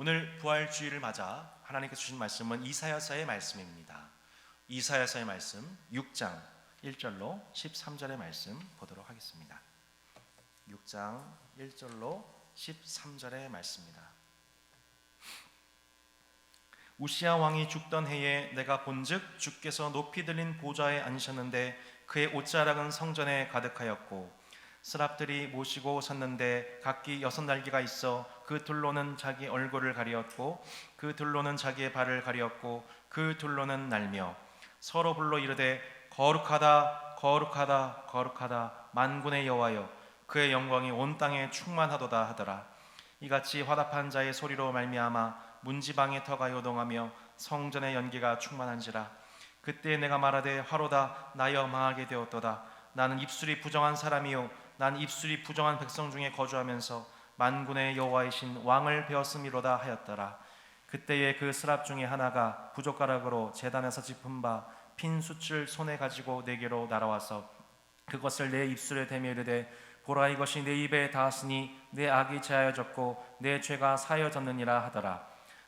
오늘 부활주의를 맞아 하나님께서 주신 말씀은 이사야서의 말씀입니다. 이사야서의 말씀 6장 1절로 13절의 말씀 보도록 하겠습니다. 6장 1절로 13절의 말씀입니다. 우시야 왕이 죽던 해에 내가 본즉 주께서 높이 들린 보좌에 앉으셨는데 그의 옷자락은 성전에 가득하였고 스랍들이 모시고 섰는데 각기 6날개가 있어 그 둘로는 자기 얼굴을 가리었고 그 둘로는 자기의 발을 가리었고 그 둘로는 날며 서로 불러 이르되 거룩하다 거룩하다 거룩하다 만군의 여호와여 그의 영광이 온 땅에 충만하도다 하더라. 이같이 화답한 자의 소리로 말미암아 문지방의 터가 요동하며 성전의 연기가 충만한지라. 그때 내가 말하되 화로다 나여 망하게 되었도다. 나는 입술이 부정한 사람이요 난 입술이 부정한 백성 중에 거주하면서 만군의 여호와이신 왕을 배웠음이로다 하였더라. 그때에 그 스랍 중에 하나가 부젓가락으로 제단에서 짚은 바 핀 숯을 손에 가지고 내게로 날아와서 그것을 내 입술에 대며 이르되 보라 이것이 내 입에 닿았으니 내 악이 제하여졌고 내 죄가 사하여졌느니라 하더라.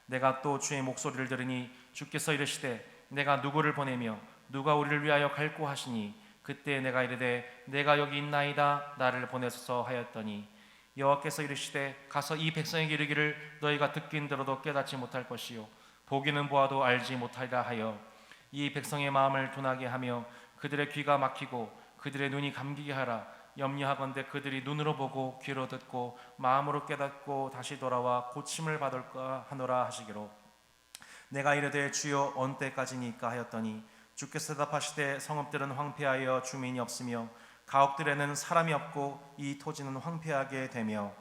내가 또 주의 목소리를 들으니 주께서 이르시되 내가 누구를 보내며 누가 우리를 위하여 갈고 하시니 그때 내가 이르되 내가 여기 있나이다 나를 보내소서 하였더니 여호와께서 이르시되 가서 이 백성에게 이르기를 너희가 듣긴 들어도 깨닫지 못할 것이요 보기는 보아도 알지 못하리라 하여 이 백성의 마음을 둔하게 하며 그들의 귀가 막히고 그들의 눈이 감기게 하라. 염려하건대 그들이 눈으로 보고 귀로 듣고 마음으로 깨닫고 다시 돌아와 고침을 받을까 하노라 하시기로. 내가 이르되 주여 어느 때까지니까 하였더니 주께서 대답하시되 성읍들은 황폐하여 주민이 없으며 가옥들에는 사람이 없고 이 토지는 황폐하게 되며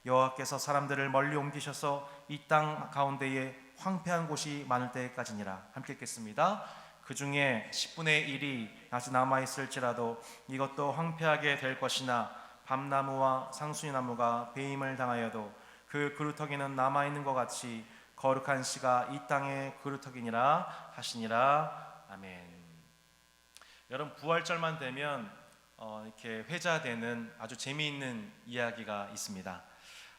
여호와께서 사람들을 멀리 옮기셔서 이 땅 가운데에 황폐한 곳이 많을 때까지니라. 함께 읽겠습니다. 그 중에 10분의 1이 아직 남아있을지라도 이것도 황폐하게 될 것이나 밤나무와 상수리나무가 배임을 당하여도 그 그루터기는 남아있는 것 같이 거룩한 씨가 이 땅의 그루터기니라 하시니라. 아멘. 여러분 부활절만 되면 이렇게 회자되는 아주 재미있는 이야기가 있습니다.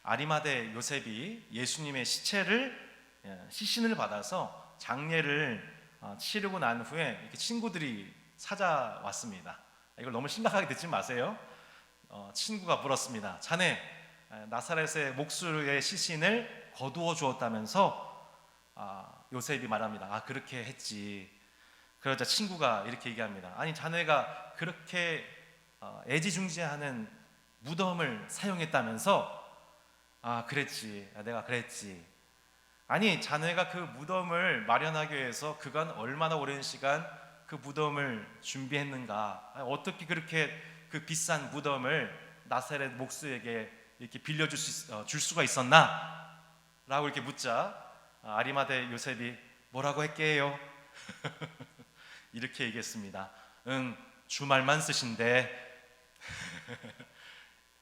아리마대 요셉이 예수님의 시신을 받아서 장례를 치르고 난 후에 이렇게 친구들이 찾아왔습니다. 이걸 너무 심각하게 듣지 마세요. 친구가 물었습니다. 자네 나사렛의 목수의 시신을 거두어 주었다면서? 요셉이 말합니다. 그렇게 했지. 그러자 친구가 이렇게 얘기합니다. 아니 자네가 그렇게 애지중지하는 무덤을 사용했다면서? 그랬지. 내가 그랬지. 아니 자네가 그 무덤을 마련하기 위해서 그간 얼마나 오랜 시간 그 무덤을 준비했는가? 어떻게 그렇게 그 비싼 무덤을 나사렛 목수에게 이렇게 빌려줄 줄 수가 있었나? 라고 이렇게 묻자 아리마대 요셉이 뭐라고 했게요? 이렇게 얘기했습니다. 주말만 쓰신대.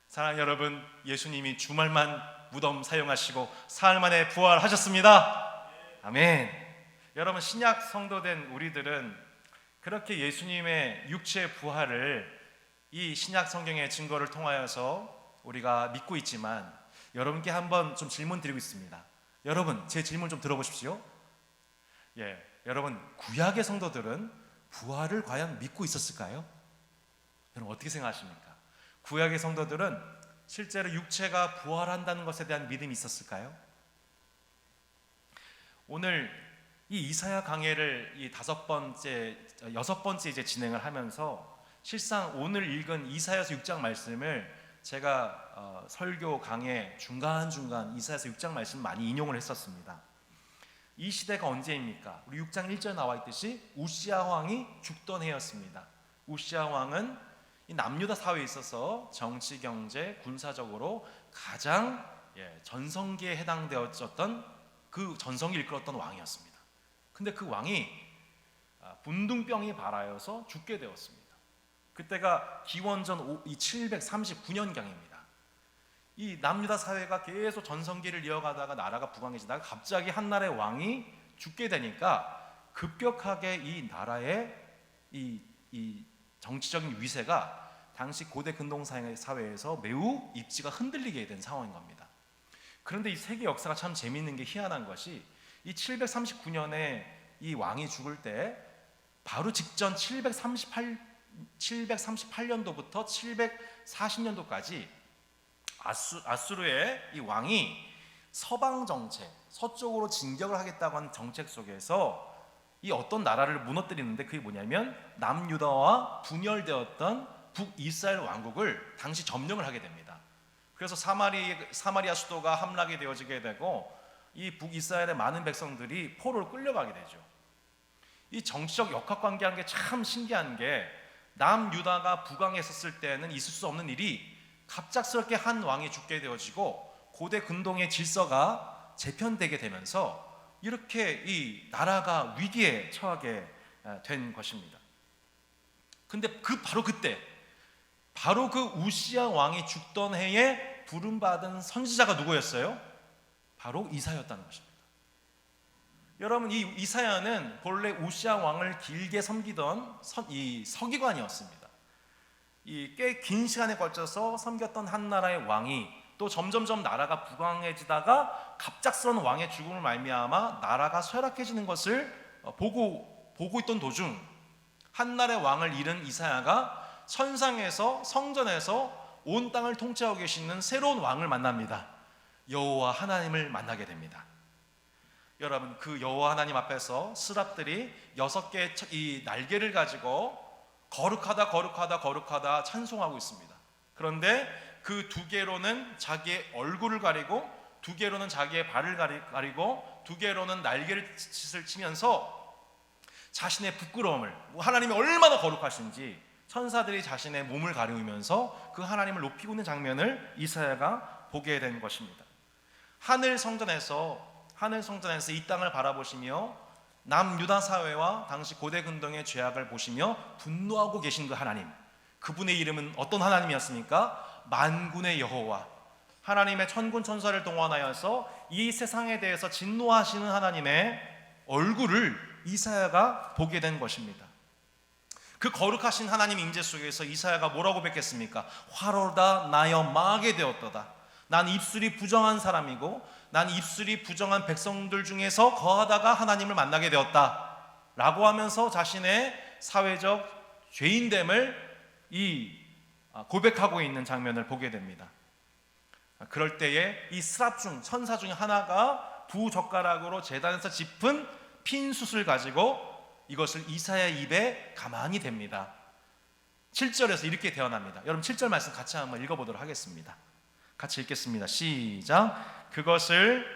사랑하는 여러분, 예수님이 주말만 무덤 사용하시고 사흘 만에 부활하셨습니다. 아멘. 여러분 신약 성도된 우리들은 그렇게 예수님의 육체 부활을 이 신약 성경의 증거를 통하여서 우리가 믿고 있지만 여러분께 한번 좀 질문 드리고 있습니다. 여러분 제 질문 좀 들어보십시오. 여러분 구약의 성도들은 부활을 과연 믿고 있었을까요? 여러분 어떻게 생각하십니까? 구약의 성도들은 실제로 육체가 부활한다는 것에 대한 믿음이 있었을까요? 오늘 이 이사야 강해를 이 6번째 이제 진행을 하면서 실상 오늘 읽은 이사야서 6장 말씀을 제가 설교 강해 중간중간 이사야서 6장 말씀 많이 인용을 했었습니다. 이 시대가 언제입니까? 우리 6장 1절 나와 있듯이 우시야 왕이 죽던 해였습니다. 우시야 왕은 이 남유다 사회에 있어서 정치, 경제, 군사적으로 가장 전성기에 해당되었던 그 전성기를 이끌었던 왕이었습니다. 근데 그 왕이 분둥병이 발하여서 죽게 되었습니다. 그때가 기원전 739년경입니다. 이 남유다 사회가 계속 전성기를 이어가다가 나라가 부강해지다가 갑자기 한나라의 왕이 죽게 되니까 급격하게 이 나라의 이 정치적인 위세가 당시 고대 근동 사회에서 매우 입지가 흔들리게 된 상황인 겁니다. 그런데 이 세계 역사가 참 재미있는 게 희한한 것이 이 739년에 이 왕이 죽을 때 바로 직전 738년도부터 740년도까지 아수르의 이 왕이 서방 정책, 서쪽으로 진격을 하겠다고 하는 정책 속에서 이 어떤 나라를 무너뜨리는데, 그게 뭐냐면 남유다와 분열되었던 북이스라엘 왕국을 당시 점령을 하게 됩니다. 그래서 사마리아 수도가 함락이 되어지게 되고 이 북이스라엘의 많은 백성들이 포로로 끌려가게 되죠. 이 정치적 역학관계라는 게 참 신기한 게, 남유다가 부강에 섰을 때는 있을 수 없는 일이 갑작스럽게 한 왕이 죽게 되어지고 고대 근동의 질서가 재편되게 되면서 이렇게 이 나라가 위기에 처하게 된 것입니다. 근데 바로 그 우시야 왕이 죽던 해에 부름받은 선지자가 누구였어요? 바로 이사야였다는 것입니다. 여러분, 이 이사야는 본래 우시야 왕을 길게 섬기던 이 서기관이었습니다. 이 꽤 긴 시간에 걸쳐서 섬겼던 한 나라의 왕이 또 점점점 나라가 부강해지다가 갑작스러운 왕의 죽음을 말미암아 나라가 쇠락해지는 것을 보고 있던 도중 한 나라의 왕을 잃은 이사야가 천상에서, 성전에서 온 땅을 통치하고 계시는 새로운 왕을 만납니다. 여호와 하나님을 만나게 됩니다. 여러분, 그 여호와 하나님 앞에서 스랍들이 6개의 이 날개를 가지고 거룩하다 찬송하고 있습니다. 그런데 그 2개로는 자기의 얼굴을 가리고, 2개로는 자기의 발을 가리고, 2개로는 날개를 치면서 자신의 부끄러움을, 하나님이 얼마나 거룩하신지 천사들이 자신의 몸을 가리우면서 그 하나님을 높이고 있는 장면을 이사야가 보게 된 것입니다. 하늘 성전에서 이 땅을 바라보시며 남유다 사회와 당시 고대 근동의 죄악을 보시며 분노하고 계신 그 하나님, 그분의 이름은 어떤 하나님이었습니까? 만군의 여호와, 하나님의 천군 천사를 동원하여서 이 세상에 대해서 진노하시는 하나님의 얼굴을 이사야가 보게 된 것입니다. 그 거룩하신 하나님 임재 속에서 이사야가 뭐라고 뵙겠습니까? 화로다 나여 망하게 되었도다. 난 입술이 부정한 사람이고 난 입술이 부정한 백성들 중에서 거하다가 하나님을 만나게 되었다 라고 하면서 자신의 사회적 죄인됨을 고백하고 있는 장면을 보게 됩니다. 그럴 때에 이 스랍 중 천사 중에 하나가 두 젓가락으로 제단에서 짚은 핀 숯을 가지고 이것을 이사야의 입에 가만히 댑니다. 7절에서 이렇게 대언합니다. 여러분 7절 말씀 같이 한번 읽어보도록 하겠습니다. 같이 읽겠습니다. 시작. 그것을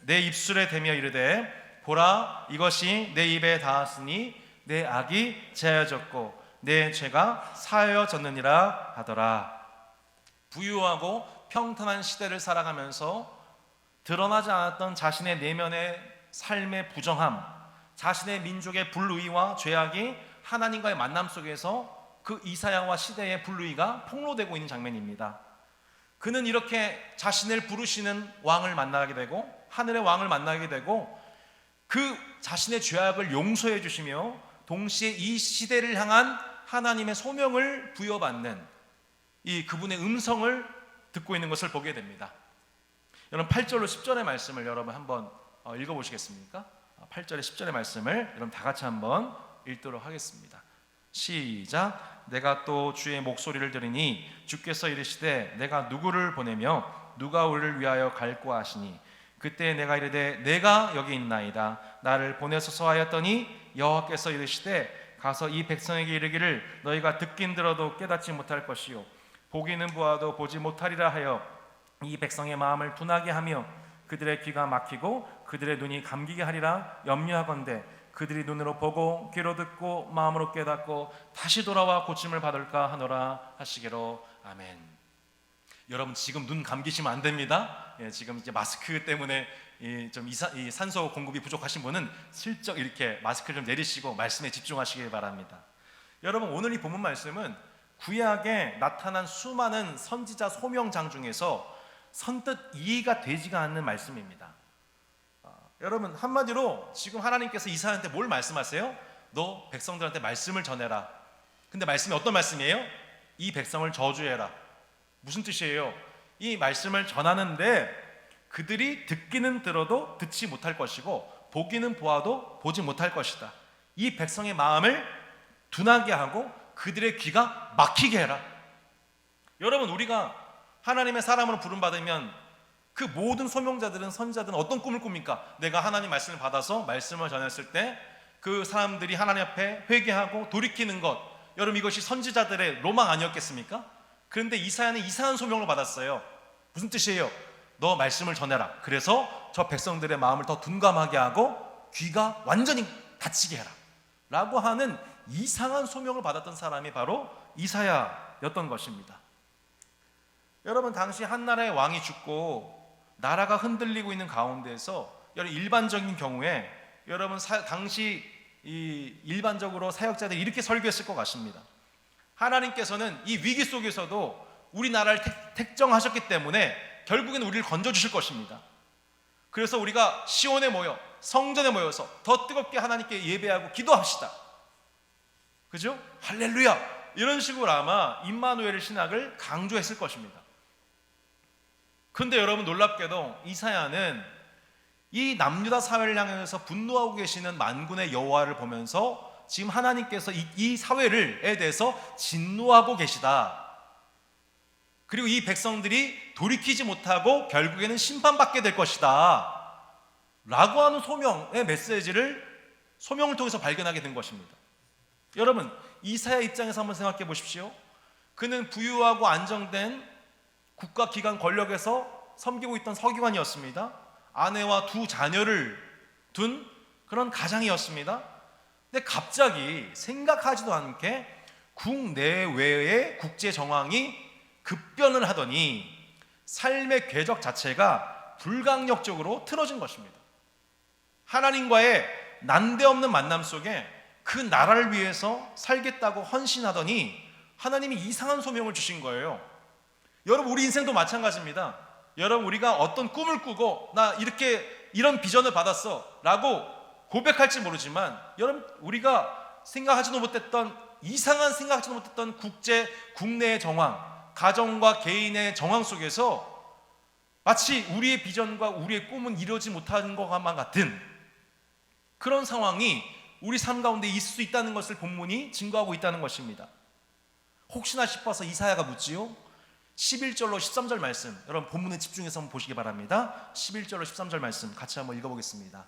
내 입술에 대며 이르되 보라, 이것이 내 입에 닿았으니 내 악이 제하여졌고 내 죄가 사하여졌느니라 하더라. 부유하고 평탄한 시대를 살아가면서 드러나지 않았던 자신의 내면의 삶의 부정함, 자신의 민족의 불의와 죄악이 하나님과의 만남 속에서 그 이사야와 시대의 불의가 폭로되고 있는 장면입니다. 그는 이렇게 자신을 부르시는 왕을 만나게 되고 하늘의 왕을 만나게 되고 그 자신의 죄악을 용서해 주시며 동시에 이 시대를 향한 하나님의 소명을 부여받는 이 그분의 음성을 듣고 있는 것을 보게 됩니다. 여러분 8절로 10절의 말씀을 여러분 한번 읽어보시겠습니까? 8절에 10절의 말씀을 여러분 다 같이 한번 읽도록 하겠습니다. 시작. 내가 또 주의 목소리를 들으니 주께서 이르시되 내가 누구를 보내며 누가 우리를 위하여 갈고 하시니 그때 내가 이르되 내가 여기 있나이다. 나를 보내소서 하였더니 여호와께서 이르시되 가서 이 백성에게 이르기를 너희가 듣긴 들어도 깨닫지 못할 것이요 보기는 보아도 보지 못하리라 하여 이 백성의 마음을 둔하게 하며 그들의 귀가 막히고 그들의 눈이 감기게 하리라 염려하건대 그들이 눈으로 보고 귀로 듣고 마음으로 깨닫고 다시 돌아와 고침을 받을까 하노라 하시기로. 아멘. 여러분 지금 눈 감기시면 안 됩니다. 지금 이제 마스크 때문에 이 산소 공급이 부족하신 분은 슬쩍 이렇게 마스크를 좀 내리시고 말씀에 집중하시길 바랍니다. 여러분 오늘 이 본문 말씀은 구약에 나타난 수많은 선지자 소명장 중에서 선뜻 이해가 되지가 않는 말씀입니다. 여러분 한마디로 지금 하나님께서 이사야한테 뭘 말씀하세요? 너 백성들한테 말씀을 전해라. 근데 말씀이 어떤 말씀이에요? 이 백성을 저주해라. 무슨 뜻이에요? 이 말씀을 전하는데 그들이 듣기는 들어도 듣지 못할 것이고 보기는 보아도 보지 못할 것이다. 이 백성의 마음을 둔하게 하고 그들의 귀가 막히게 해라. 여러분, 우리가 하나님의 사람으로 부름받으면 그 모든 소명자들은, 선지자들은 어떤 꿈을 꿉니까? 내가 하나님 말씀을 받아서 말씀을 전했을 때 그 사람들이 하나님 앞에 회개하고 돌이키는 것, 여러분 이것이 선지자들의 로망 아니었겠습니까? 그런데 이사야는 이상한 소명을 받았어요. 무슨 뜻이에요? 너 말씀을 전해라. 그래서 저 백성들의 마음을 더 둔감하게 하고 귀가 완전히 닫히게 해라 라고 하는 이상한 소명을 받았던 사람이 바로 이사야였던 것입니다. 여러분, 당시 한 나라의 왕이 죽고 나라가 흔들리고 있는 가운데에서 여러분 일반적인 경우에 여러분 당시 일반적으로 사역자들이 이렇게 설교했을 것 같습니다. 하나님께서는 이 위기 속에서도 우리나라를 택정하셨기 때문에 결국에는 우리를 건져주실 것입니다. 그래서 우리가 시온에 모여 성전에 모여서 더 뜨겁게 하나님께 예배하고 기도합시다. 그죠? 할렐루야! 이런 식으로 아마 임마누엘 신학을 강조했을 것입니다. 그런데 여러분, 놀랍게도 이사야는 이 남유다 사회를 향해서 분노하고 계시는 만군의 여호와를 보면서 지금 하나님께서 이 사회에 대해서 진노하고 계시다. 그리고 이 백성들이 돌이키지 못하고 결국에는 심판받게 될 것이다 라고 하는 소명의 메시지를 소명을 통해서 발견하게 된 것입니다. 여러분, 이사야 입장에서 한번 생각해 보십시오. 그는 부유하고 안정된 국가기관 권력에서 섬기고 있던 서기관이었습니다. 아내와 두 자녀를 둔 그런 가장이었습니다. 근데 갑자기 생각하지도 않게 국내외의 국제 정황이 급변을 하더니 삶의 궤적 자체가 불강력적으로 틀어진 것입니다. 하나님과의 난데없는 만남 속에 그 나라를 위해서 살겠다고 헌신하더니 하나님이 이상한 소명을 주신 거예요. 여러분, 우리 인생도 마찬가지입니다. 여러분, 우리가 어떤 꿈을 꾸고 나 이런 비전을 받았어 라고 고백할지 모르지만, 여러분, 우리가 생각하지도 못했던, 이상한 생각하지도 못했던 국내의 정황, 가정과 개인의 정황 속에서 마치 우리의 비전과 우리의 꿈은 이루어지지 못하는 것만 같은 그런 상황이 우리 삶 가운데 있을 수 있다는 것을 본문이 증거하고 있다는 것입니다. 혹시나 싶어서 이사야가 묻지요. 11절로 13절 말씀, 여러분 본문에 집중해서 한번 보시기 바랍니다. 11절로 13절 말씀 같이 한번 읽어보겠습니다.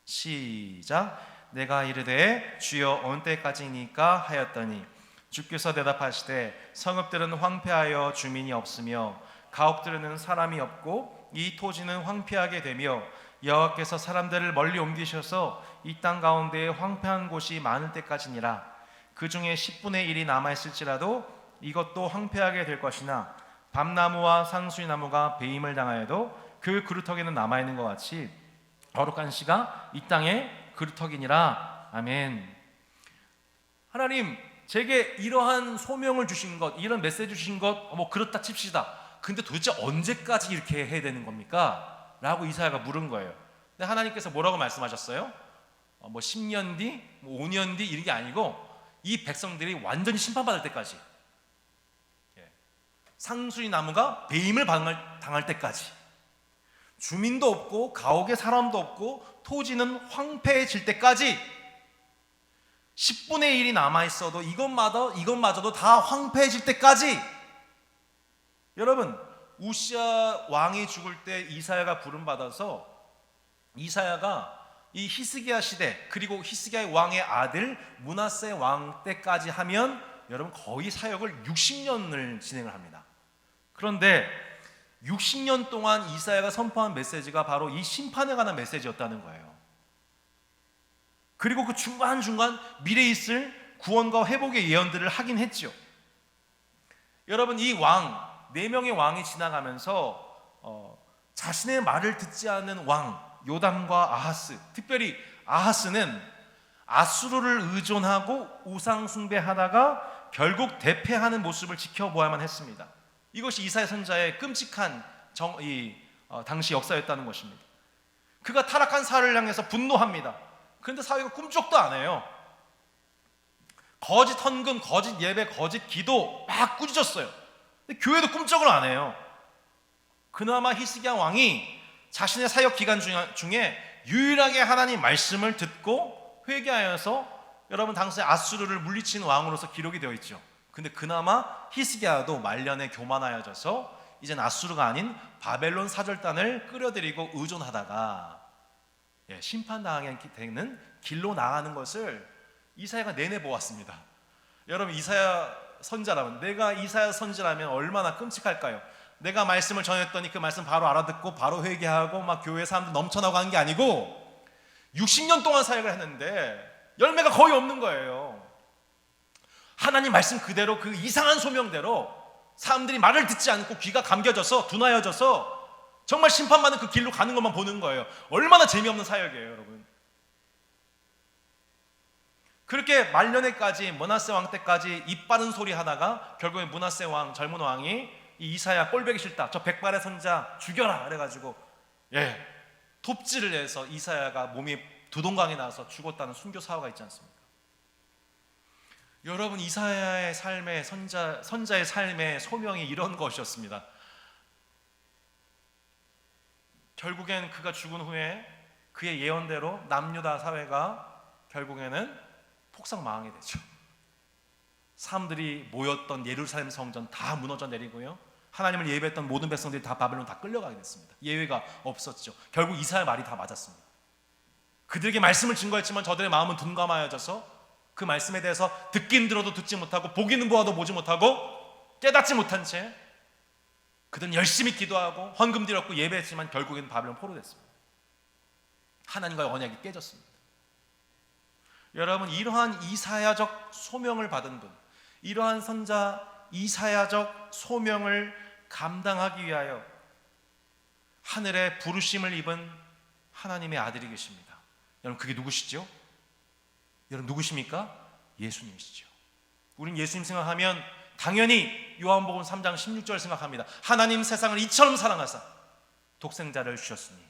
시작. 내가 이르되 주여 어느 때까지니까 하였더니 주께서 대답하시되 성읍들은 황폐하여 주민이 없으며 가옥들에는 사람이 없고 이 토지는 황폐하게 되며 여호와께서 사람들을 멀리 옮기셔서 이 땅 가운데에 황폐한 곳이 많을 때까지니라. 그 중에 10분의 1이 남아있을지라도 이것도 황폐하게 될 것이나 밤나무와 상수리나무가 배임을 당하여도 그 그루터기는 남아있는 것 같이 거룩한 씨가 이 땅의 그루터기니라. 아멘. 하나님, 제게 이러한 소명을 주신 것, 이런 메시지 주신 것, 뭐 그렇다 칩시다. 근데 도대체 언제까지 이렇게 해야 되는 겁니까? 라고 이사야가 물은 거예요. 근데 하나님께서 뭐라고 말씀하셨어요? 뭐 10년 뒤, 뭐 5년 뒤 이런 게 아니고 이 백성들이 완전히 심판받을 때까지, 상수리 나무가 배임을 당할 때까지, 주민도 없고 가옥에 사람도 없고 토지는 황폐해질 때까지 10분의 1이 남아있어도 이것마저도 다 황폐해질 때까지. 여러분, 우시야 왕이 죽을 때 이사야가 부름받아서 이사야가 이 히스기야 시대, 그리고 히스기야의 왕의 아들 므낫세 왕 때까지 하면 여러분 거의 사역을 60년을 진행을 합니다. 그런데 60년 동안 이사야가 선포한 메시지가 바로 이 심판에 관한 메시지였다는 거예요. 그리고 그 중간중간 미래에 있을 구원과 회복의 예언들을 하긴 했죠. 여러분, 이 왕, 4명의 왕이 지나가면서 자신의 말을 듣지 않는 왕 요담과 아하스, 특별히 아하스는 아수르를 의존하고 우상 숭배하다가 결국 대패하는 모습을 지켜보아야만 했습니다. 이것이 이사야 선지자의 끔찍한 당시 역사였다는 것입니다. 그가 타락한 사회를 향해서 분노합니다. 그런데 사회가 꿈쩍도 안 해요. 거짓 헌금, 거짓 예배, 거짓 기도 막 꾸짖었어요. 근데 교회도 꿈쩍을 안 해요. 그나마 히스기야 왕이 자신의 사역 기간 중에 유일하게 하나님 말씀을 듣고 회개하여서 여러분 당시에 아수르를 물리친 왕으로서 기록이 되어 있죠. 근데 그나마 히스기야도 말년에 교만하여져서 이젠 아수르가 아닌 바벨론 사절단을 끌어들이고 의존하다가 심판당하게 되는 길로 나가는 것을 이사야가 내내 보았습니다. 여러분 이사야 선지자라면, 내가 이사야 선지자라면 얼마나 끔찍할까요? 내가 말씀을 전했더니 그 말씀 바로 알아듣고 바로 회개하고 막 교회 사람들 넘쳐나고 하는 게 아니고 60년 동안 사역을 했는데 열매가 거의 없는 거예요. 하나님 말씀 그대로 그 이상한 소명대로 사람들이 말을 듣지 않고 귀가 감겨져서 둔하여져서 정말 심판받는 그 길로 가는 것만 보는 거예요. 얼마나 재미없는 사역이에요, 여러분. 그렇게 말년에까지 므낫세 왕 때까지 입 바른 소리 하다가 결국에 므낫세 왕, 젊은 왕이 이 이사야 꼴보기 싫다, 저 백발의 선자 죽여라 그래가지고 톱질을 해서 이사야가 몸이 두동강이 나서 죽었다는 순교 사화가 있지 않습니까? 여러분 이사야의 삶의 선자의 삶의 소명이 이런 것이었습니다. 결국엔 그가 죽은 후에 그의 예언대로 남유다 사회가 결국에는 폭삭망하게 되죠. 사람들이 모였던 예루살렘 성전 다 무너져 내리고요, 하나님을 예배했던 모든 백성들이 다 바벨론 다 끌려가게 됐습니다. 예외가 없었죠. 결국 이사야 말이 다 맞았습니다. 그들에게 말씀을 증거했지만 저들의 마음은 둔감하여져서 그 말씀에 대해서 듣긴 들어도 듣지 못하고 보기는 보아도 보지 못하고 깨닫지 못한 채 그들은 열심히 기도하고 헌금 드렸고 예배했지만 결국에는 바벨론 포로됐습니다. 하나님과의 언약이 깨졌습니다. 여러분 이러한 이사야적 소명을 받은 분, 이러한 선자 이사야적 소명을 감당하기 위하여 하늘의 부르심을 입은 하나님의 아들이 계십니다. 여러분 그게 누구시죠? 여러분 누구십니까? 예수님이시죠. 우린 예수님 생각하면 당연히 요한복음 3장 16절 생각합니다. 하나님 세상을 이처럼 사랑하사 독생자를 주셨으니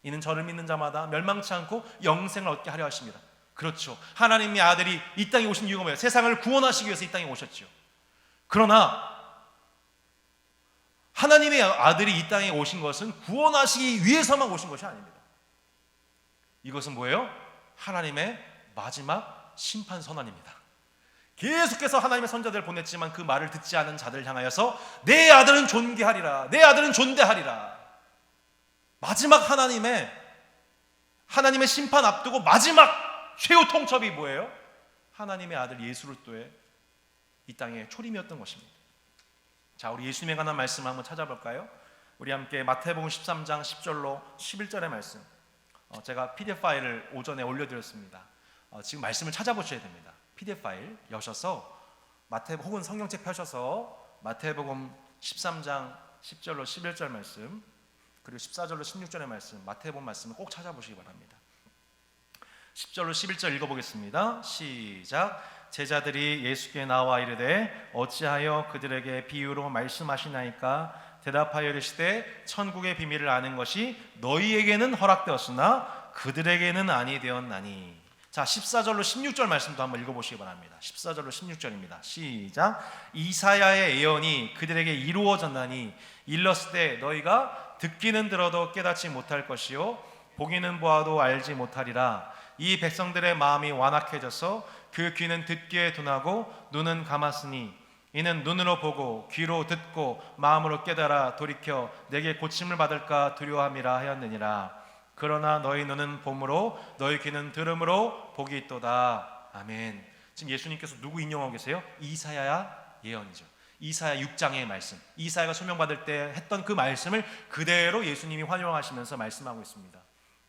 이는 저를 믿는 자마다 멸망치 않고 영생을 얻게 하려 하십니다. 그렇죠. 하나님의 아들이 이 땅에 오신 이유가 뭐예요? 세상을 구원하시기 위해서 이 땅에 오셨죠. 그러나 하나님의 아들이 이 땅에 오신 것은 구원하시기 위해서만 오신 것이 아닙니다. 이것은 뭐예요? 하나님의 마지막 심판 선언입니다. 계속해서 하나님의 선자들을 보냈지만 그 말을 듣지 않은 자들을 향하여서 내 아들은 존귀하리라, 내 아들은 존대하리라. 마지막 하나님의 심판 앞두고 마지막 최후 통첩이 뭐예요? 하나님의 아들 예수를 또해 이 땅에 초림이었던 것입니다. 자, 우리 예수님에 관한 말씀 한번 찾아볼까요? 우리 함께 마태복음 13장 10절로 11절의 말씀, 제가 PDF 파일을 오전에 올려드렸습니다. 지금 말씀을 찾아보셔야 됩니다. PDF 파일 여셔서 마태복음 혹은 성경책 펴셔서 마태복음 13장 10절로 11절 말씀, 그리고 14절로 16절의 말씀, 마태복음 말씀을 꼭 찾아보시기 바랍니다. 10절로 11절 읽어보겠습니다. 시작. 제자들이 예수께 나와 이르되 어찌하여 그들에게 비유로 말씀하시나이까? 대답하여 이르시되 천국의 비밀을 아는 것이 너희에게는 허락되었으나 그들에게는 아니 되었나니. 자, 14절로 16절 말씀도 한번 읽어보시기 바랍니다. 14절로 16절입니다. 시작. 이사야의 예언이 그들에게 이루어졌나니 일렀을 때 너희가 듣기는 들어도 깨닫지 못할 것이요 보기는 보아도 알지 못하리라. 이 백성들의 마음이 완악해져서 그 귀는 듣기에 둔하고 눈은 감았으니 이는 눈으로 보고 귀로 듣고 마음으로 깨달아 돌이켜 내게 고침을 받을까 두려워함이라 하였느니라. 그러나 너희 눈은 봄으로 너희 귀는 들음으로 복이 있도다. 아멘. 지금 예수님께서 누구 인용하고 계세요? 이사야 예언이죠. 이사야 6장의 말씀, 이사야가 소명받을 때 했던 그 말씀을 그대로 예수님이 환영하시면서 말씀하고 있습니다.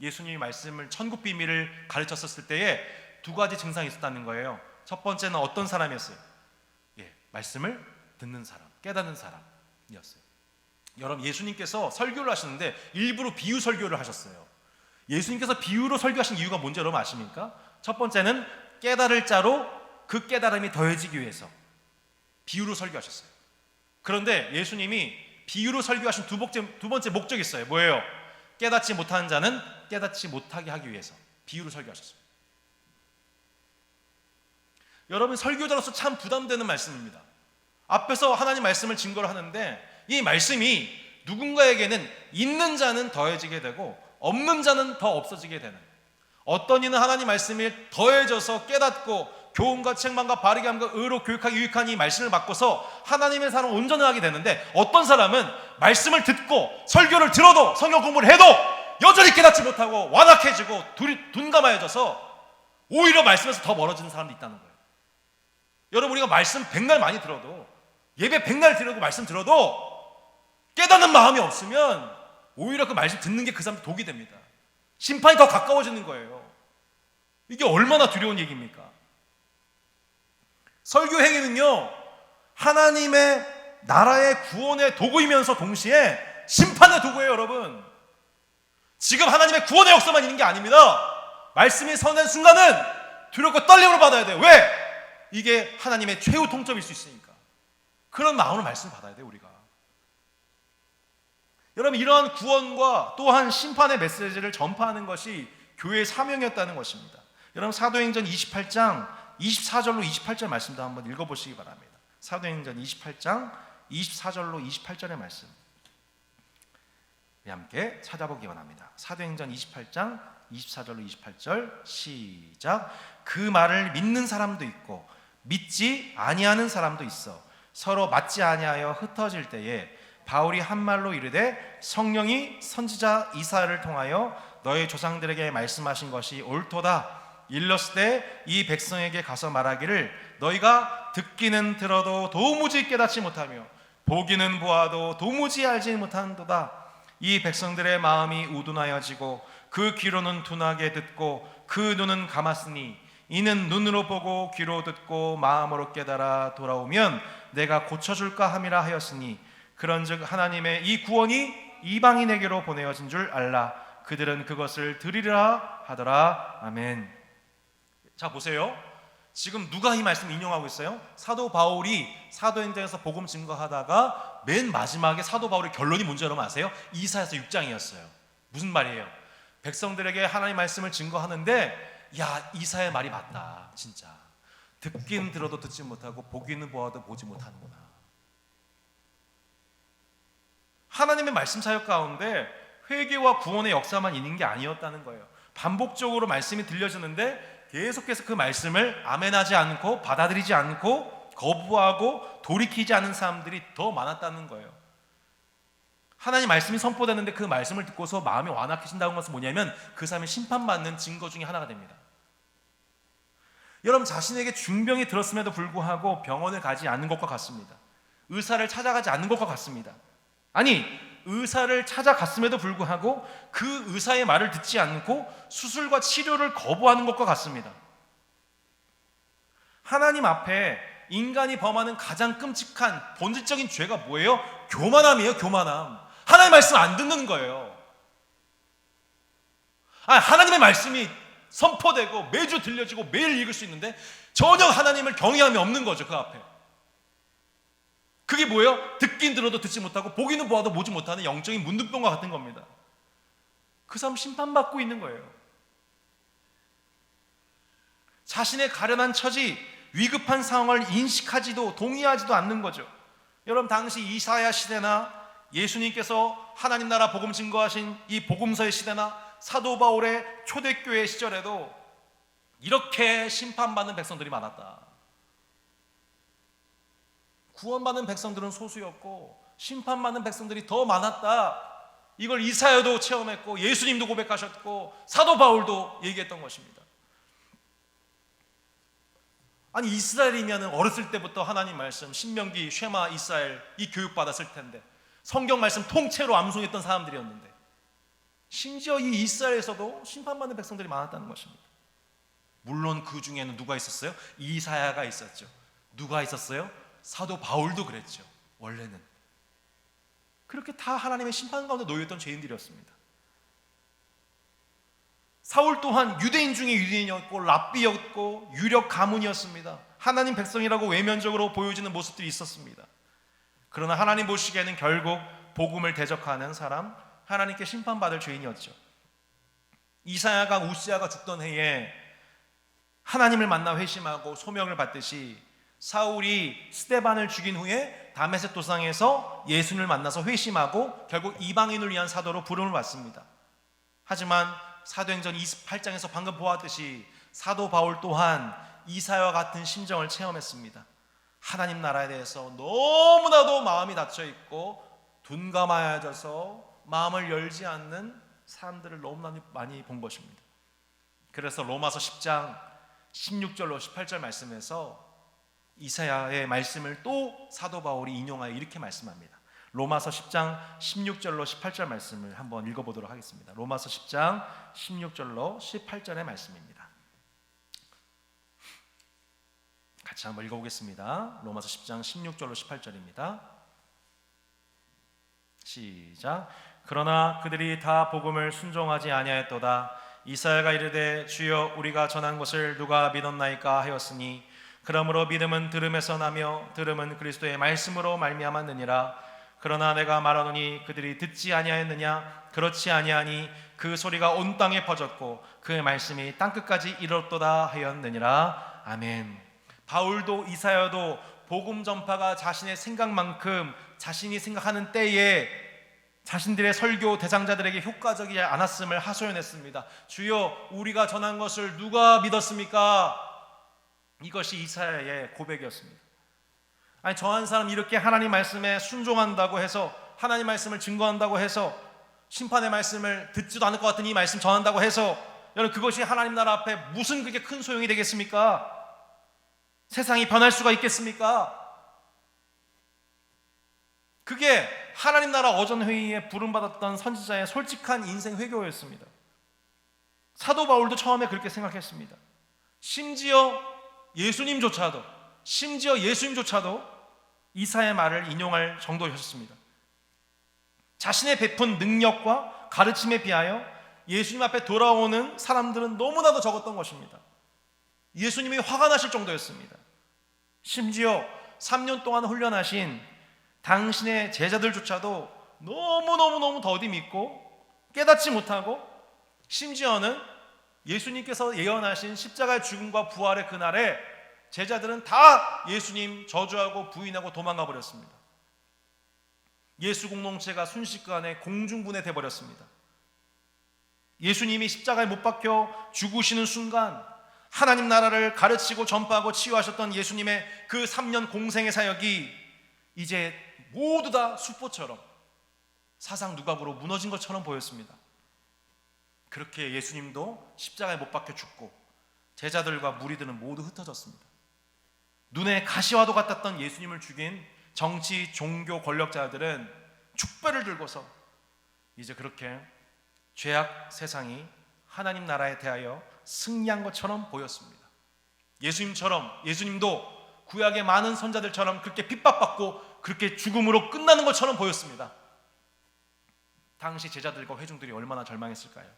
예수님이 말씀을 천국 비밀을 가르쳤었을 때에 두 가지 증상이 있었다는 거예요. 첫 번째는 어떤 사람이었어요? 말씀을 듣는 사람, 깨닫는 사람이었어요. 여러분 예수님께서 설교를 하시는데 일부러 비유 설교를 하셨어요. 예수님께서 비유로 설교하신 이유가 뭔지 여러분 아십니까? 첫 번째는 깨달을 자로 그 깨달음이 더해지기 위해서 비유로 설교하셨어요. 그런데 예수님이 비유로 설교하신 두 번째 목적이 있어요. 뭐예요? 깨닫지 못하는 자는 깨닫지 못하게 하기 위해서 비유로 설교하셨어요. 여러분 설교자로서 참 부담되는 말씀입니다. 앞에서 하나님 말씀을 증거를 하는데 이 말씀이 누군가에게는 있는 자는 더해지게 되고 없는 자는 더 없어지게 되는, 어떤 이는 하나님 말씀이 더해져서 깨닫고 교훈과 책망과 바르게 함과 의로 교육하기 유익한 이 말씀을 받고서 하나님의 사람을 온전히 하게 되는데, 어떤 사람은 말씀을 듣고 설교를 들어도 성경 공부를 해도 여전히 깨닫지 못하고 완악해지고 둔감해져서 오히려 말씀에서 더 멀어지는 사람도 있다는 거예요. 여러분, 우리가 말씀 백날 많이 들어도, 예배 백날 들어도 말씀 들어도 깨닫는 마음이 없으면 오히려 그 말씀 듣는 게 그 사람한테 독이 됩니다. 심판이 더 가까워지는 거예요. 이게 얼마나 두려운 얘기입니까? 설교 행위는요, 하나님의 나라의 구원의 도구이면서 동시에 심판의 도구예요. 여러분, 지금 하나님의 구원의 역사만 있는 게 아닙니다. 말씀이 선한 순간은 두렵고 떨림으로 받아야 돼요. 왜? 이게 하나님의 최후 통첩일 수 있으니까. 그런 마음으로 말씀을 받아야 돼요, 우리가. 여러분, 이러한 구원과 또한 심판의 메시지를 전파하는 것이 교회의 사명이었다는 것입니다. 여러분, 사도행전 28장 24절로 28절 말씀도 한번 읽어보시기 바랍니다. 사도행전 28장 24절로 28절의 말씀, 우리 함께 찾아보기 원합니다. 사도행전 28장 24절로 28절 시작. 그 말을 믿는 사람도 있고 믿지 아니하는 사람도 있어 서로 맞지 아니하여 흩어질 때에 바울이 한 말로 이르되 성령이 선지자 이사야를 통하여 너희 조상들에게 말씀하신 것이 옳도다. 일렀을 때 이 백성에게 가서 말하기를 너희가 듣기는 들어도 도무지 깨닫지 못하며 보기는 보아도 도무지 알지 못한도다. 이 백성들의 마음이 우둔하여지고 그 귀로는 둔하게 듣고 그 눈은 감았으니 이는 눈으로 보고 귀로 듣고 마음으로 깨달아 돌아오면 내가 고쳐줄까 함이라 하였으니 그런즉 하나님의 이 구원이 이방인에게로 보내어진 줄 알라. 그들은 그것을 들으리라 하더라. 아멘. 자, 보세요. 지금 누가 이 말씀 인용하고 있어요? 사도 바울이 사도행전에서 복음 증거하다가 맨 마지막에 사도 바울의 결론이 뭔지 여러분 아세요? 이사야서 6장이었어요. 무슨 말이에요? 백성들에게 하나님 말씀을 증거하는데, 야, 이사야의 말이 맞다. 진짜 듣긴 들어도 듣지 못하고 보기는 보아도 보지 못하는구나. 하나님의 말씀 사역 가운데 회개와 구원의 역사만 있는 게 아니었다는 거예요. 반복적으로 말씀이 들려주는데 계속해서 그 말씀을 아멘하지 않고 받아들이지 않고 거부하고 돌이키지 않은 사람들이 더 많았다는 거예요. 하나님 말씀이 선포되는데 그 말씀을 듣고서 마음이 완악해진다는 것은 뭐냐면 그 사람이 심판받는 증거 중에 하나가 됩니다. 여러분, 자신에게 중병이 들었음에도 불구하고 병원을 가지 않는 것과 같습니다. 의사를 찾아가지 않는 것과 같습니다. 아니, 의사를 찾아갔음에도 불구하고 그 의사의 말을 듣지 않고 수술과 치료를 거부하는 것과 같습니다. 하나님 앞에 인간이 범하는 가장 끔찍한 본질적인 죄가 뭐예요? 교만함이에요. 교만함. 하나님의 말씀 안 듣는 거예요. 하나님의 말씀이 선포되고 매주 들려지고 매일 읽을 수 있는데 전혀 하나님을 경외함이 없는 거죠. 그 앞에. 그게 뭐예요? 듣긴 들어도 듣지 못하고 보기는 보아도 보지 못하는 영적인 문둥병과 같은 겁니다. 그 사람 심판받고 있는 거예요. 자신의 가련한 처지, 위급한 상황을 인식하지도 동의하지도 않는 거죠. 여러분, 당시 이사야 시대나 예수님께서 하나님 나라 복음 증거하신 이 복음서의 시대나 사도 바울의 초대교회 시절에도 이렇게 심판받는 백성들이 많았다. 구원받는 백성들은 소수였고 심판받는 백성들이 더 많았다. 이걸 이사야도 체험했고 예수님도 고백하셨고 사도 바울도 얘기했던 것입니다. 아니, 이스라엘이면 어렸을 때부터 하나님 말씀 신명기, 쉐마, 이스라엘 이 교육 받았을 텐데 성경 말씀 통째로 암송했던 사람들이었는데 심지어 이 이스라엘에서도 심판받는 백성들이 많았다는 것입니다. 물론 그 중에는 누가 있었어요? 이사야가 있었죠. 누가 있었어요? 사도 바울도 그랬죠. 원래는 그렇게 다 하나님의 심판 가운데 놓여있던 죄인들이었습니다. 사울 또한 유대인 중에 유대인이었고 랍비였고 유력 가문이었습니다. 하나님 백성이라고 외면적으로 보여지는 모습들이 있었습니다. 그러나 하나님 보시기에는 결국 복음을 대적하는 사람, 하나님께 심판받을 죄인이었죠. 이사야가 우시아가 죽던 해에 하나님을 만나 회심하고 소명을 받듯이 사울이 스데반을 죽인 후에 다메섹 도상에서 예수님을 만나서 회심하고 결국 이방인을 위한 사도로 부름을 받습니다. 하지만 사도행전 28장에서 방금 보았듯이 사도 바울 또한 이사야와 같은 심정을 체험했습니다. 하나님 나라에 대해서 너무나도 마음이 닫혀 있고 둔감하여져서 마음을 열지 않는 사람들을 너무나 많이 본 것입니다. 그래서 로마서 10장 16절로 18절 말씀에서 이사야의 말씀을 또 사도 바울이 인용하여 이렇게 말씀합니다. 로마서 10장 16절로 18절 말씀을 한번 읽어보도록 하겠습니다. 로마서 10장 16절로 18절의 말씀입니다. 같이 한번 읽어보겠습니다. 로마서 10장 16절로 18절입니다. 시작. 그러나 그들이 다 복음을 순종하지 아니하였도다. 이사야가 이르되 주여 우리가 전한 것을 누가 믿었나이까 하였으니 그러므로 믿음은 들음에서 나며 들음은 그리스도의 말씀으로 말미암았느니라. 그러나 내가 말하노니 그들이 듣지 아니하였느냐? 그렇지 아니하니 그 소리가 온 땅에 퍼졌고 그 말씀이 땅끝까지 이르렀도다 하였느니라. 아멘. 바울도 이사야도 복음 전파가 자신의 생각만큼 자신이 생각하는 때에 자신들의 설교 대상자들에게 효과적이지 않았음을 하소연했습니다. 주여 우리가 전한 것을 누가 믿었습니까? 이것이 이사야의 고백이었습니다. 아니 저 한 사람 이렇게 하나님 말씀에 순종한다고 해서 하나님 말씀을 증거한다고 해서 심판의 말씀을 듣지도 않을 것 같은 이 말씀 전한다고 해서 여러분 그것이 하나님 나라 앞에 무슨 그게 큰 소용이 되겠습니까? 세상이 변할 수가 있겠습니까? 그게 하나님 나라 어전회의에 부름받았던 선지자의 솔직한 인생 회고였습니다. 사도 바울도 처음에 그렇게 생각했습니다. 심지어 예수님조차도 이사야의 말을 인용할 정도였습니다. 자신의 베푼 능력과 가르침에 비하여 예수님 앞에 돌아오는 사람들은 너무나도 적었던 것입니다. 예수님이 화가 나실 정도였습니다. 심지어 3년 동안 훈련하신 당신의 제자들조차도 너무너무 더디 믿고 깨닫지 못하고 심지어는 예수님께서 예언하신 십자가의 죽음과 부활의 그날에 제자들은 다 예수님 저주하고 부인하고 도망가 버렸습니다. 예수 공동체가 순식간에 공중분해 돼버렸습니다. 예수님이 십자가에 못 박혀 죽으시는 순간 하나님 나라를 가르치고 전파하고 치유하셨던 예수님의 그 3년 공생의 사역이 이제 모두 다 수포처럼 사상 누각으로 무너진 것처럼 보였습니다. 그렇게 예수님도 십자가에 못 박혀 죽고 제자들과 무리들은 모두 흩어졌습니다. 눈에 가시와도 같았던 예수님을 죽인 정치, 종교 권력자들은 축배를 들고서 이제 그렇게 죄악 세상이 하나님 나라에 대하여 승리한 것처럼 보였습니다. 예수님도 구약의 많은 선자들처럼 그렇게 핍박받고 그렇게 죽음으로 끝나는 것처럼 보였습니다. 당시 제자들과 회중들이 얼마나 절망했을까요?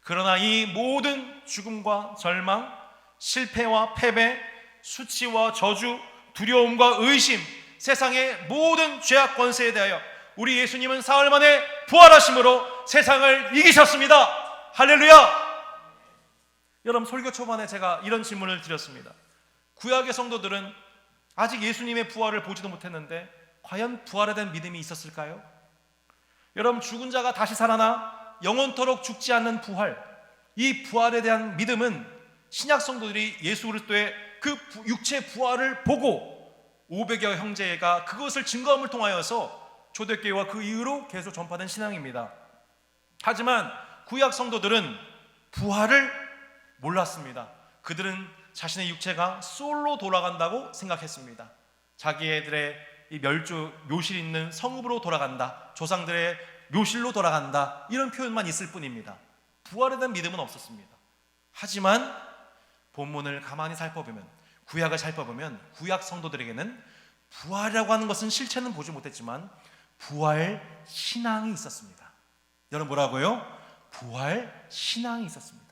그러나 이 모든 죽음과 절망, 실패와 패배, 수치와 저주, 두려움과 의심, 세상의 모든 죄악 권세에 대하여 우리 예수님은 사흘 만에 부활하심으로 세상을 이기셨습니다. 할렐루야! 여러분 설교 초반에 제가 이런 질문을 드렸습니다. 구약의 성도들은 아직 예수님의 부활을 보지도 못했는데 과연 부활에 대한 믿음이 있었을까요? 여러분 죽은 자가 다시 살아나 영원토록 죽지 않는 부활, 이 부활에 대한 믿음은 신약 성도들이 예수 그리스도의 그 육체 부활을 보고 500여 형제가 그것을 증거함을 통하여서 초대교회와 그 이후로 계속 전파된 신앙입니다. 하지만 구약 성도들은 부활을 몰랐습니다. 그들은 자신의 육체가 솔로 돌아간다고 생각했습니다. 자기들의 이 묘실 있는 성읍으로 돌아간다, 조상들의 묘실로 돌아간다, 이런 표현만 있을 뿐입니다. 부활에 대한 믿음은 없었습니다. 하지만 본문을 가만히 살펴보면, 구약을 살펴보면 구약 성도들에게는 부활이라고 하는 것은 실체는 보지 못했지만 부활 신앙이 있었습니다. 여러분 뭐라고요? 부활 신앙이 있었습니다.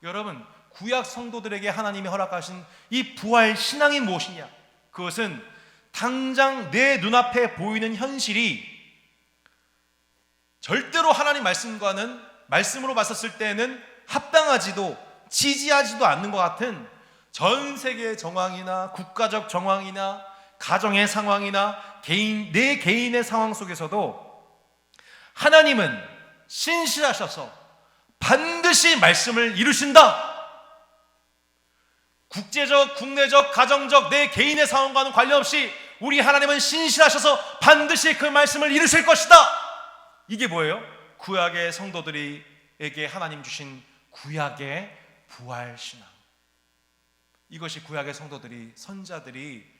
여러분 구약 성도들에게 하나님이 허락하신 이 부활 신앙이 무엇이냐? 그것은 당장 내 눈앞에 보이는 현실이 절대로 하나님 말씀으로 봤었을 때는 합당하지도 지지하지도 않는 것 같은 전 세계의 정황이나 국가적 정황이나 가정의 상황이나 내 개인의 상황 속에서도 하나님은 신실하셔서 반드시 말씀을 이루신다. 국제적, 국내적, 가정적, 내 개인의 상황과는 관련없이 우리 하나님은 신실하셔서 반드시 그 말씀을 이루실 것이다. 이게 뭐예요? 구약의 성도들에게 하나님 주신 구약의 부활신앙. 이것이 구약의 성도들이, 선자들이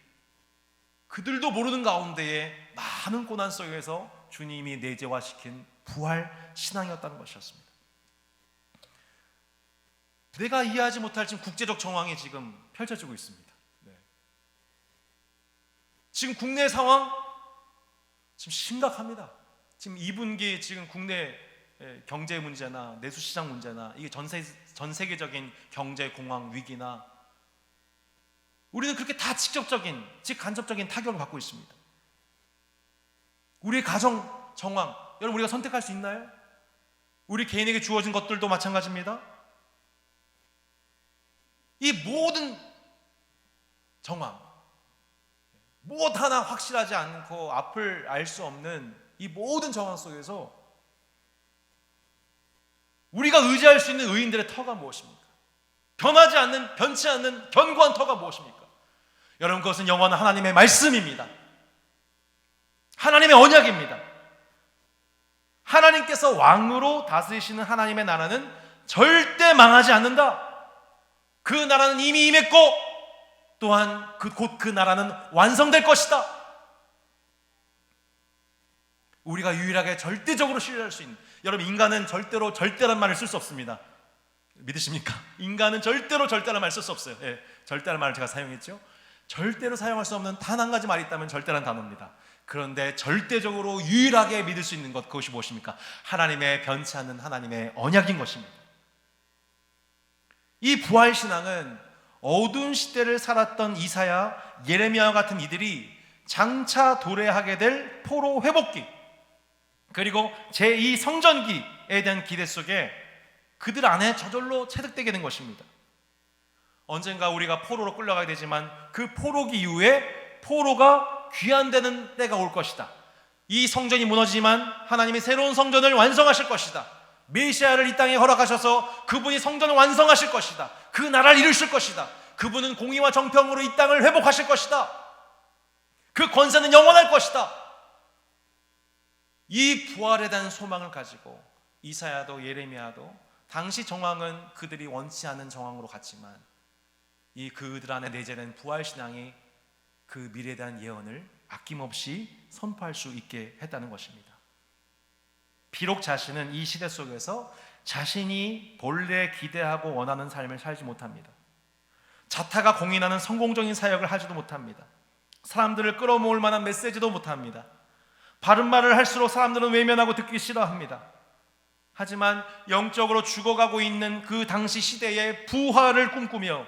그들도 모르는 가운데에 많은 고난 속에서 주님이 내재화시킨 부활신앙이었다는 것이었습니다. 내가 이해하지 못할 지금 국제적 정황이 지금 펼쳐지고 있습니다. 지금 국내 상황 지금 심각합니다. 지금 2분기 지금 국내 경제 문제나 내수시장 문제나 이게 전 세계적인 경제 공황 위기나 우리는 그렇게 다 직접적인, 즉 간접적인 타격을 받고 있습니다. 우리의 가정 정황, 여러분 우리가 선택할 수 있나요? 우리 개인에게 주어진 것들도 마찬가지입니다. 이 모든 정황, 무엇 하나 확실하지 않고 앞을 알 수 없는 이 모든 정황 속에서 우리가 의지할 수 있는 의인들의 터가 무엇입니까? 변하지 않는, 변치 않는 견고한 터가 무엇입니까? 여러분, 그것은 영원한 하나님의 말씀입니다. 하나님의 언약입니다. 하나님께서 왕으로 다스리시는 하나님의 나라는 절대 망하지 않는다. 그 나라는 이미 임했고 또한 곧 그 나라는 완성될 것이다. 우리가 유일하게 절대적으로 신뢰할 수 있는, 여러분 인간은 절대란 말을 쓸 수 없습니다. 믿으십니까? 인간은 절대란 말을 쓸 수 없어요. 절대란 말을 제가 사용했죠. 절대로 사용할 수 없는 단 한 가지 말이 있다면 절대란 단어입니다. 그런데 절대적으로 유일하게 믿을 수 있는 것, 그것이 무엇입니까? 하나님의 변치 않는 하나님의 언약인 것입니다. 이 부활신앙은 어두운 시대를 살았던 이사야, 예레미야와 같은 이들이 장차 도래하게 될 포로 회복기, 그리고 제2 성전기에 대한 기대 속에 그들 안에 저절로 체득되게 된 것입니다. 언젠가 우리가 포로로 끌려가야 되지만 그 포로기 이후에 포로가 귀환되는 때가 올 것이다. 이 성전이 무너지지만 하나님이 새로운 성전을 완성하실 것이다. 메시아를 이 땅에 허락하셔서 그분이 성전을 완성하실 것이다. 그 나라를 이루실 것이다. 그분은 공의와 정평으로 이 땅을 회복하실 것이다. 그 권세는 영원할 것이다. 이 부활에 대한 소망을 가지고 이사야도 예레미야도 당시 정황은 그들이 원치 않은 정황으로 갔지만 이 그들 안에 내재된 부활신앙이 그 미래에 대한 예언을 아낌없이 선포할 수 있게 했다는 것입니다. 비록 자신은 이 시대 속에서 자신이 본래 기대하고 원하는 삶을 살지 못합니다. 자타가 공인하는 성공적인 사역을 하지도 못합니다. 사람들을 끌어모을 만한 메시지도 못합니다. 바른 말을 할수록 사람들은 외면하고 듣기 싫어합니다. 하지만 영적으로 죽어가고 있는 그 당시 시대의 부활을 꿈꾸며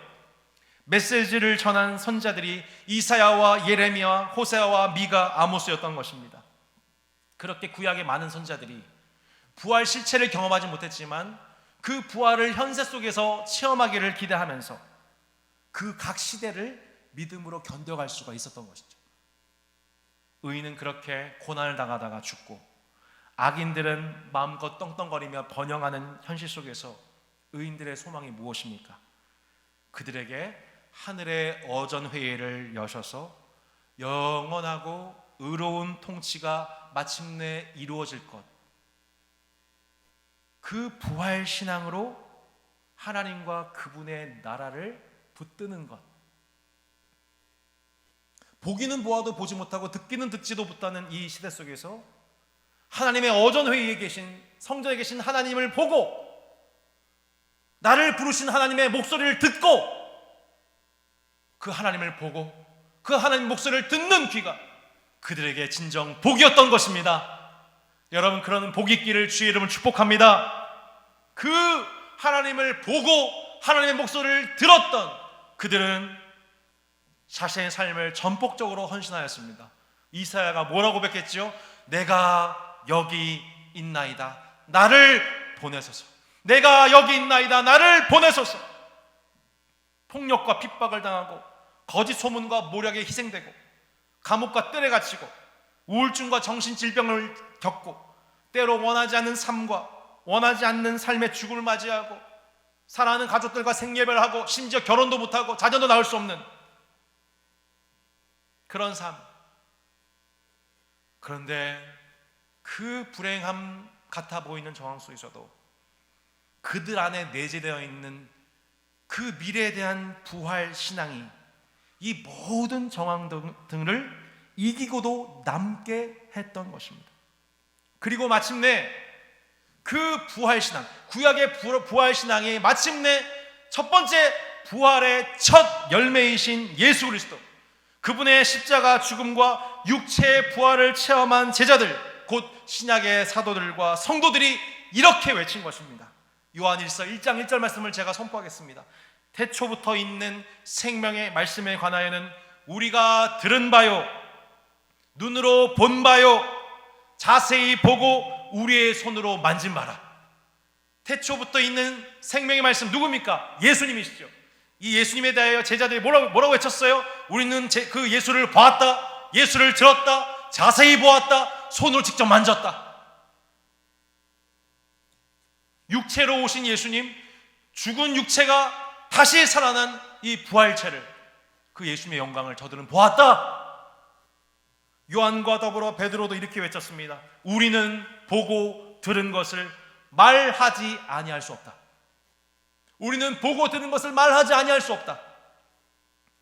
메시지를 전한 선자들이 이사야와 예레미야, 호세아와 미가, 아모스였던 것입니다. 그렇게 구약의 많은 선자들이 부활 실체를 경험하지 못했지만 그 부활을 현세 속에서 체험하기를 기대하면서 그 각 시대를 믿음으로 견뎌갈 수가 있었던 것이죠. 의인은 그렇게 고난을 당하다가 죽고 악인들은 마음껏 떵떵거리며 번영하는 현실 속에서 의인들의 소망이 무엇입니까? 그들에게 하늘의 어전회의를 여셔서 영원하고 의로운 통치가 마침내 이루어질 것, 그 부활신앙으로 하나님과 그분의 나라를 붙드는 것, 보기는 보아도 보지 못하고 듣기는 듣지도 못하는 이 시대 속에서 하나님의 어전회의에 계신, 성전에 계신 하나님을 보고 나를 부르신 하나님의 목소리를 듣고 그 하나님을 보고 그 하나님 목소리를 듣는 귀가 그들에게 진정 복이었던 것입니다. 여러분, 그런 복이 있기를 주의 이름으로 축복합니다. 그 하나님을 보고 하나님의 목소리를 들었던 그들은 자신의 삶을 전폭적으로 헌신하였습니다. 이사야가 뭐라고 고백했지요? 내가 여기 있나이다, 나를 보내소서. 내가 여기 있나이다, 나를 보내소서. 폭력과 핍박을 당하고 거짓 소문과 모략에 희생되고 감옥과 뜰에 갇히고 우울증과 정신질병을 겪고 때로 원하지 않는 삶과 원하지 않는 삶의 죽음을 맞이하고 사랑하는 가족들과 생예별하고 심지어 결혼도 못하고 자녀도 낳을 수 없는 그런 삶. 그런데 그 불행함 같아 보이는 정황 속에서도 그들 안에 내재되어 있는 그 미래에 대한 부활 신앙이 이 모든 정황 등을 이기고도 남게 했던 것입니다. 그리고 마침내 그 부활 신앙, 구약의 부활 신앙이 마침내 첫 번째 부활의 첫 열매이신 예수 그리스도, 그분의 십자가 죽음과 육체의 부활을 체험한 제자들, 곧 신약의 사도들과 성도들이 이렇게 외친 것입니다. 요한일서 1장 1절 말씀을 제가 선포하겠습니다. 태초부터 있는 생명의 말씀에 관하여는 우리가 들은 바요, 눈으로 본 바요, 자세히 보고 우리의 손으로 만진 바라. 태초부터 있는 생명의 말씀 누굽니까? 예수님이시죠. 이 예수님에 대하여 제자들이 뭐라고 외쳤어요? 우리는 그 예수를 봤다, 예수를 들었다, 자세히 보았다, 손으로 직접 만졌다. 육체로 오신 예수님, 죽은 육체가 다시 살아난 이 부활체를, 그 예수님의 영광을 저들은 보았다. 요한과 더불어 베드로도 이렇게 외쳤습니다. 우리는 보고 들은 것을 말하지 아니할 수 없다. 우리는 보고 들은 것을 말하지 아니할 수 없다.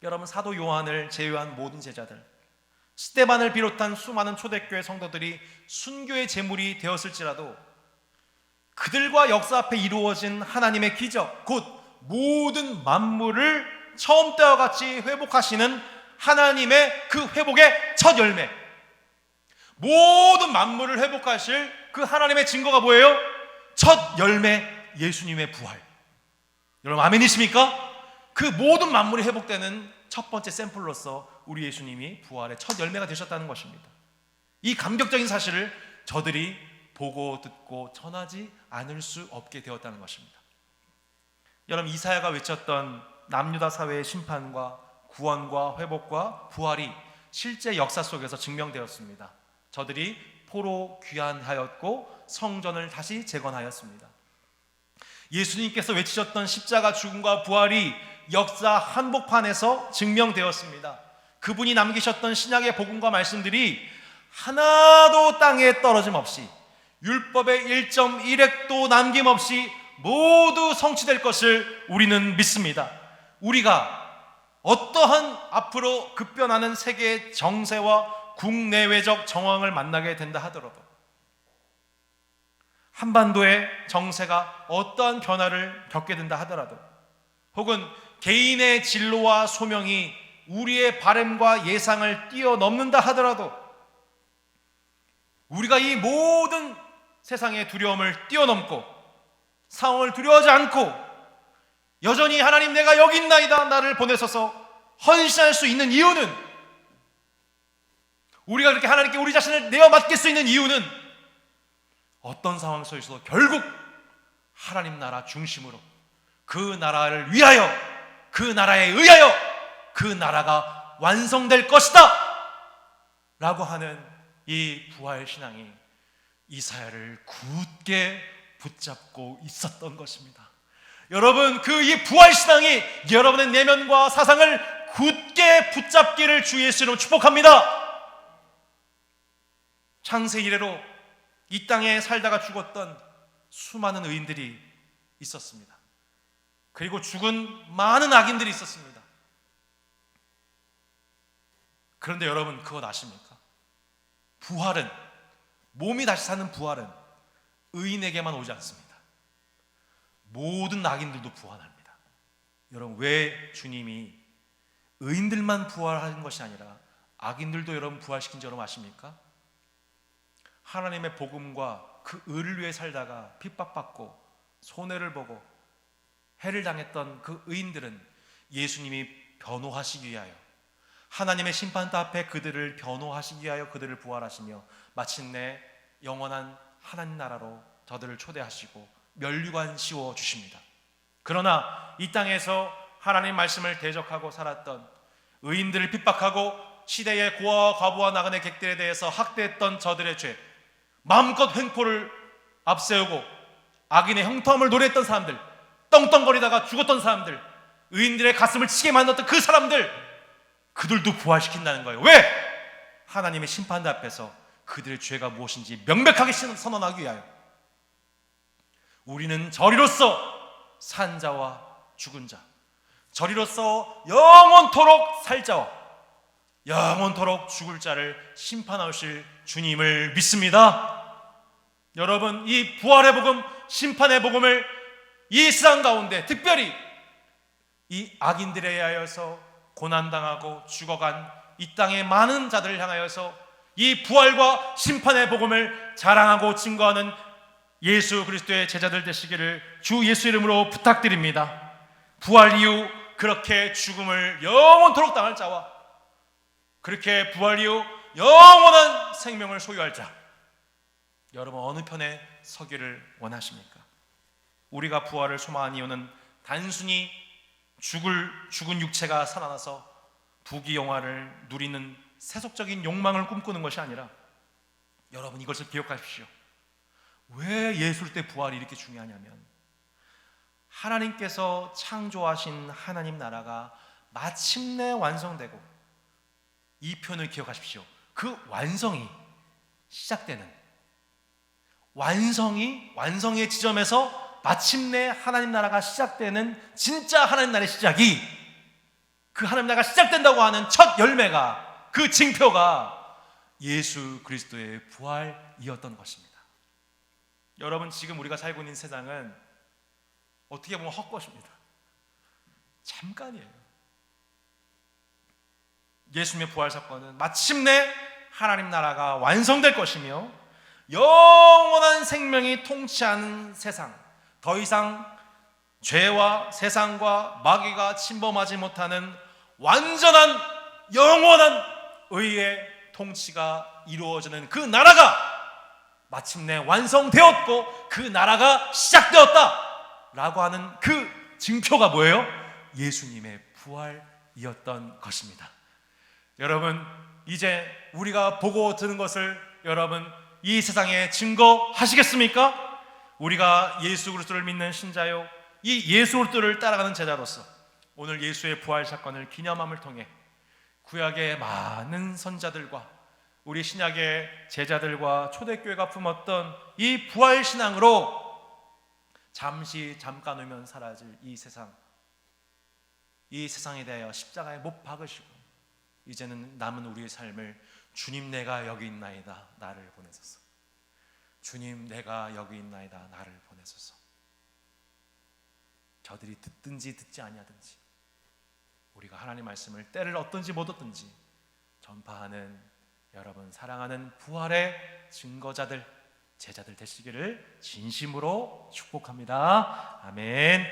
여러분, 사도 요한을 제외한 모든 제자들, 스데반을 비롯한 수많은 초대교회 성도들이 순교의 제물이 되었을지라도 그들과 역사 앞에 이루어진 하나님의 기적, 곧 모든 만물을 처음 때와 같이 회복하시는 하나님의 그 회복의 첫 열매, 모든 만물을 회복하실 그 하나님의 증거가 뭐예요? 첫 열매, 예수님의 부활. 여러분 아멘이십니까? 그 모든 만물이 회복되는 첫 번째 샘플로서 우리 예수님이 부활의 첫 열매가 되셨다는 것입니다. 이 감격적인 사실을 저들이 보고 듣고 전하지 않을 수 없게 되었다는 것입니다. 여러분, 이사야가 외쳤던 남유다 사회의 심판과 구원과 회복과 부활이 실제 역사 속에서 증명되었습니다. 저들이 포로 귀환하였고 성전을 다시 재건하였습니다. 예수님께서 외치셨던 십자가 죽음과 부활이 역사 한복판에서 증명되었습니다. 그분이 남기셨던 신약의 복음과 말씀들이 하나도 땅에 떨어짐 없이, 율법의 1.1획도 남김없이 모두 성취될 것을 우리는 믿습니다. 우리가 어떠한 앞으로 급변하는 세계의 정세와 국내외적 정황을 만나게 된다 하더라도, 한반도의 정세가 어떠한 변화를 겪게 된다 하더라도, 혹은 개인의 진로와 소명이 우리의 바램과 예상을 뛰어넘는다 하더라도, 우리가 이 모든 세상의 두려움을 뛰어넘고 상황을 두려워하지 않고 여전히 하나님 내가 여기 있나이다, 나를 보내셔서 헌신할 수 있는 이유는, 우리가 그렇게 하나님께 우리 자신을 내어 맡길 수 있는 이유는 어떤 상황 속에서도 결국 하나님 나라 중심으로, 그 나라를 위하여, 그 나라에 의하여 그 나라가 완성될 것이다 라고 하는 이 부활 신앙이 이사야를 굳게 붙잡고 있었던 것입니다. 여러분, 그 이 부활 신앙이 여러분의 내면과 사상을 굳게 붙잡기를 주 예수로 축복합니다. 창세 이래로 이 땅에 살다가 죽었던 수많은 의인들이 있었습니다. 그리고 죽은 많은 악인들이 있었습니다. 그런데 여러분, 그것 아십니까? 부활은, 몸이 다시 사는 부활은 의인에게만 오지 않습니다. 모든 악인들도 부활합니다. 여러분, 왜 주님이 의인들만 부활하는 것이 아니라 악인들도 여러분 부활시킨 줄 여러분 아십니까? 하나님의 복음과 그 의를 위해 살다가 핍박받고 손해를 보고 해를 당했던 그 의인들은 예수님이 변호하시기 위하여, 하나님의 심판대 앞에 그들을 변호하시기 위하여 그들을 부활하시며 마침내 영원한 하나님 나라로 저들을 초대하시고 면류관 씌워 주십니다. 그러나 이 땅에서 하나님 말씀을 대적하고 살았던 의인들을 핍박하고 시대의 고아와 과부와 나그네 객들에 대해서 학대했던 저들의 죄, 마음껏 횡포를 앞세우고 악인의 형통함을 노래했던 사람들, 떵떵거리다가 죽었던 사람들, 의인들의 가슴을 치게 만들었던 그 사람들, 그들도 부활시킨다는 거예요. 왜? 하나님의 심판대 앞에서 그들의 죄가 무엇인지 명백하게 선언하기 위하여. 우리는 저리로서 산 자와 죽은 자, 저리로서 영원토록 살 자와 영원토록 죽을 자를 심판하실 주님을 믿습니다. 여러분, 이 부활의 복음, 심판의 복음을 이 세상 가운데 특별히 이 악인들에 의하여서 고난당하고 죽어간 이 땅의 많은 자들을 향하여서 이 부활과 심판의 복음을 자랑하고 증거하는 예수 그리스도의 제자들 되시기를 주 예수 이름으로 부탁드립니다. 부활 이후 그렇게 죽음을 영원토록 당할 자와 그렇게 부활 이후 영원한 생명을 소유할 자, 여러분 어느 편에 서기를 원하십니까? 우리가 부활을 소망한 이유는 단순히 죽은 육체가 살아나서 부귀영화를 누리는 세속적인 욕망을 꿈꾸는 것이 아니라, 여러분 이것을 기억하십시오. 왜 예술 때 부활이 이렇게 중요하냐면, 하나님께서 창조하신 하나님 나라가 마침내 완성되고, 이 표현을 기억하십시오. 그 완성이 시작되는, 완성의 지점에서 마침내 하나님 나라가 시작되는 진짜 하나님 나라의 시작이, 그 하나님 나라가 시작된다고 하는 첫 열매가, 그 징표가 예수 그리스도의 부활이었던 것입니다. 여러분, 지금 우리가 살고 있는 세상은 어떻게 보면 헛것입니다. 잠깐이에요. 예수님의 부활 사건은 마침내 하나님 나라가 완성될 것이며, 영원한 생명이 통치하는 세상, 더 이상 죄와 세상과 마귀가 침범하지 못하는 완전한 영원한 의의 통치가 이루어지는 그 나라가 마침내 완성되었고, 그 나라가 시작되었다 라고 하는 그 징표가 뭐예요? 예수님의 부활이었던 것입니다. 여러분, 이제 우리가 보고 듣는 것을 여러분 이 세상에 증거하시겠습니까? 우리가 예수 그리스도를 믿는 신자요, 이 예수 그리스도를 따라가는 제자로서 오늘 예수의 부활 사건을 기념함을 통해 구약의 많은 선자들과 우리 신약의 제자들과 초대교회가 품었던 이 부활 신앙으로 잠깐 후면 사라질 이 세상에 대하여 십자가에 못 박으시고, 이제는 남은 우리의 삶을 주님 내가 여기 있나이다 나를 보내소서, 주님 내가 여기 있나이다 나를 보내소서, 저들이 듣든지 듣지 아니하든지 우리가 하나님 말씀을 때를 얻든지 못 얻든지 전파하는 여러분 사랑하는 부활의 증거자들, 제자들 되시기를 진심으로 축복합니다. 아멘.